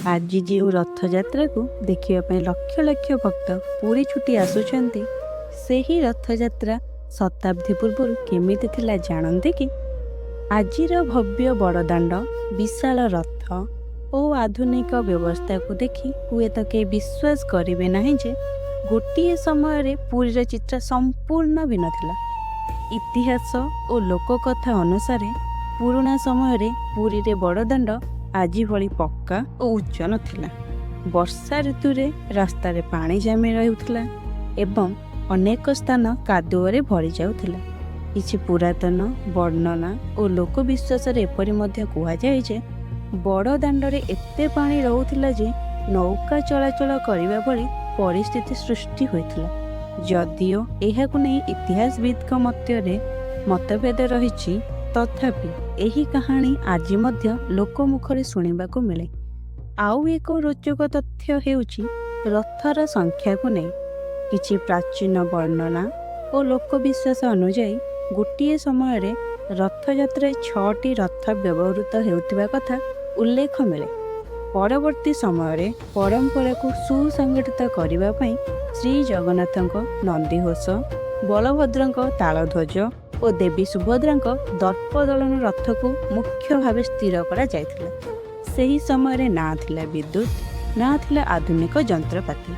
ଆଜି ଯେଉଁ ରଥଯାତ୍ରାକୁ ଦେଖିବା ପାଇଁ ଲକ୍ଷ ଲକ୍ଷ ଭକ୍ତ ପୁରୀ ଛୁଟି ଆସୁଛନ୍ତି, ସେହି ରଥଯାତ୍ରା ଶତାବ୍ଦୀ ପୂର୍ବରୁ କେମିତି ଥିଲା ଜାଣନ୍ତି କି? ଆଜିର ଭବ୍ୟ ବଡ଼ଦାଣ୍ଡ, ବିଶାଳ ରଥ ଓ ଆଧୁନିକ ବ୍ୟବସ୍ଥାକୁ ଦେଖି ହୁଏତ କେହି ବିଶ୍ୱାସ କରିବେ ନାହିଁ ଯେ ଗୋଟିଏ ସମୟରେ ପୁରୀର ଚିତ୍ର ସମ୍ପୂର୍ଣ୍ଣ ଭିନ୍ନ ଥିଲା। ଇତିହାସ ଓ ଲୋକକଥା ଅନୁସାରେ ପୁରୁଣା ସମୟରେ ପୁରୀରେ ବଡ଼ଦାଣ୍ଡ ଆଜି ଭଳି ପକ୍କା ଓ ଉଚ୍ଚ ନଥିଲା। ବର୍ଷା ଋତୁରେ ରାସ୍ତାରେ ପାଣି ଜମି ରହୁଥିଲା ଏବଂ ଅନେକ ସ୍ଥାନ କାଦୁଅରେ ଭରି ଯାଉଥିଲା। କିଛି ପୁରାତନ ବର୍ଣ୍ଣନା ଓ ଲୋକବିଶ୍ୱାସରେ ଏପରି ମଧ୍ୟ କୁହାଯାଏ ଯେ ବଡ଼ଦାଣ୍ଡରେ ଏତେ ପାଣି ରହୁଥିଲା ଯେ ନୌକା ଚଳାଚଳ କରିବା ଭଳି ପରିସ୍ଥିତି ସୃଷ୍ଟି ହୋଇଥିଲା। ଯଦିଓ ଏହାକୁ ନେଇ ଇତିହାସବିତ୍ଙ୍କ ମଧ୍ୟରେ ମତଭେଦ ରହିଛି, ତଥାପି ଏହି କାହାଣୀ ଆଜି ମଧ୍ୟ ଲୋକମୁଖରେ ଶୁଣିବାକୁ ମିଳେ। ଆଉ ଏକ ରୋଚକ ତଥ୍ୟ ହେଉଛି ରଥର ସଂଖ୍ୟାକୁ ନେଇ। କିଛି ପ୍ରାଚୀନ ବର୍ଣ୍ଣନା ଓ ଲୋକବିଶ୍ୱାସ ଅନୁଯାୟୀ ଗୋଟିଏ ସମୟରେ ରଥଯାତ୍ରାରେ 6ଟି ରଥ ବ୍ୟବହୃତ ହେଉଥିବା କଥା ଉଲ୍ଲେଖ ମିଳେ। ପରବର୍ତ୍ତୀ ସମୟରେ ପରମ୍ପରାକୁ ସୁସଂଗଠିତ କରିବା ପାଇଁ ଶ୍ରୀ ଜଗନ୍ନାଥଙ୍କ ନନ୍ଦିଘୋଷ, ବଳଭଦ୍ରଙ୍କ ତାଳଧ୍ୱଜ ଓ ଦେବୀ ସୁଭଦ୍ରାଙ୍କ ଦର୍ପଦଳନ ରଥକୁ ମୁଖ୍ୟ ଭାବେ ସ୍ଥିର କରାଯାଇଥିଲା। ସେହି ସମୟରେ ନା ଥିଲା ବିଦ୍ୟୁତ୍, ନା ଥିଲା ଆଧୁନିକ ଯନ୍ତ୍ରପାତି।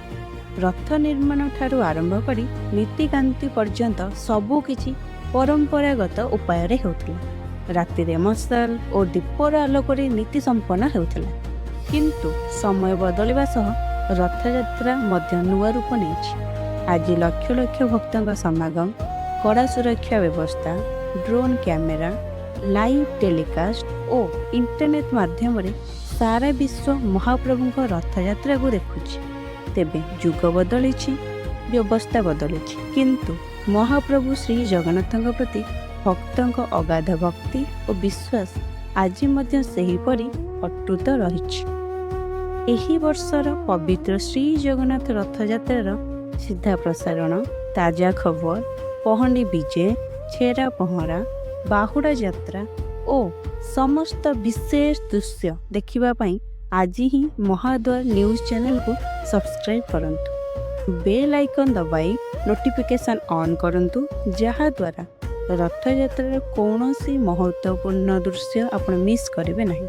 ରଥ ନିର୍ମାଣ ଠାରୁ ଆରମ୍ଭ କରି ନୀତିକାନ୍ତି ପର୍ଯ୍ୟନ୍ତ ସବୁକିଛି ପରମ୍ପରାଗତ ଉପାୟରେ ହେଉଥିଲା। ରାତିରେ ମଶାଲ ଓ ଦୀପର ଆଲୋକରେ ନୀତି ସମ୍ପନ୍ନ ହେଉଥିଲା। କିନ୍ତୁ ସମୟ ବଦଳିବା ସହ ରଥଯାତ୍ରା ମଧ୍ୟ ନୂଆ ରୂପ ନେଇଛି। ଆଜି ଲକ୍ଷ ଲକ୍ଷ ଭକ୍ତଙ୍କ ସମାଗମ, କଡ଼ା ସୁରକ୍ଷା ବ୍ୟବସ୍ଥା, ଡ୍ରୋନ୍ କ୍ୟାମେରା, ଲାଇଭ୍ ଟେଲିକାଷ୍ଟ ଓ ଇଣ୍ଟରନେଟ୍ ମାଧ୍ୟମରେ ସାରା ବିଶ୍ୱ ମହାପ୍ରଭୁଙ୍କ ରଥଯାତ୍ରାକୁ ଦେଖୁଛି। ତେବେ ଯୁଗ ବଦଳିଛି, ବ୍ୟବସ୍ଥା ବଦଳିଛି, କିନ୍ତୁ ମହାପ୍ରଭୁ ଶ୍ରୀ ଜଗନ୍ନାଥଙ୍କ ପ୍ରତି ଭକ୍ତଙ୍କ ଅଗାଧ ଭକ୍ତି ଓ ବିଶ୍ୱାସ ଆଜି ମଧ୍ୟ ସେହିପରି ଅଟୁଟ ରହିଛି। ଏହି ବର୍ଷର ପବିତ୍ର ଶ୍ରୀ ଜଗନ୍ନାଥ ରଥଯାତ୍ରାର ସିଧା ପ୍ରସାରଣ, ତାଜା ଖବର, ପହଣ୍ଡି ବିଜେ, ଛେରା ପହଁରା, ବାହୁଡ଼ା ଯାତ୍ରା ଓ ସମସ୍ତ ବିଶେଷ ଦୃଶ୍ୟ ଦେଖିବା ପାଇଁ ଆଜି ହିଁ ମହାଦ୍ୱାର ନ୍ୟୁଜ୍ ଚ୍ୟାନେଲକୁ ସବସ୍କ୍ରାଇବ୍ କରନ୍ତୁ। ବେଲ୍ ଆଇକନ୍ ଦବାଇ ନୋଟିଫିକେସନ୍ ଅନ୍ କରନ୍ତୁ, ଯାହାଦ୍ୱାରା ରଥଯାତ୍ରାର କୌଣସି ମହତ୍ତ୍ୱପୂର୍ଣ୍ଣ ଦୃଶ୍ୟ ଆପଣ ମିସ୍ କରିବେ ନାହିଁ।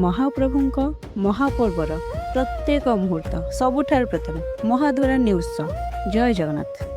ମହାପ୍ରଭୁଙ୍କ ମହାପର୍ବର ପ୍ରତ୍ୟେକ ମୁହୂର୍ତ୍ତ ସବୁଠାରୁ ପ୍ରଥମେ ମହାଦ୍ୱାର ନ୍ୟୁଜ୍ ସହ। ଜୟ ଜଗନ୍ନାଥ।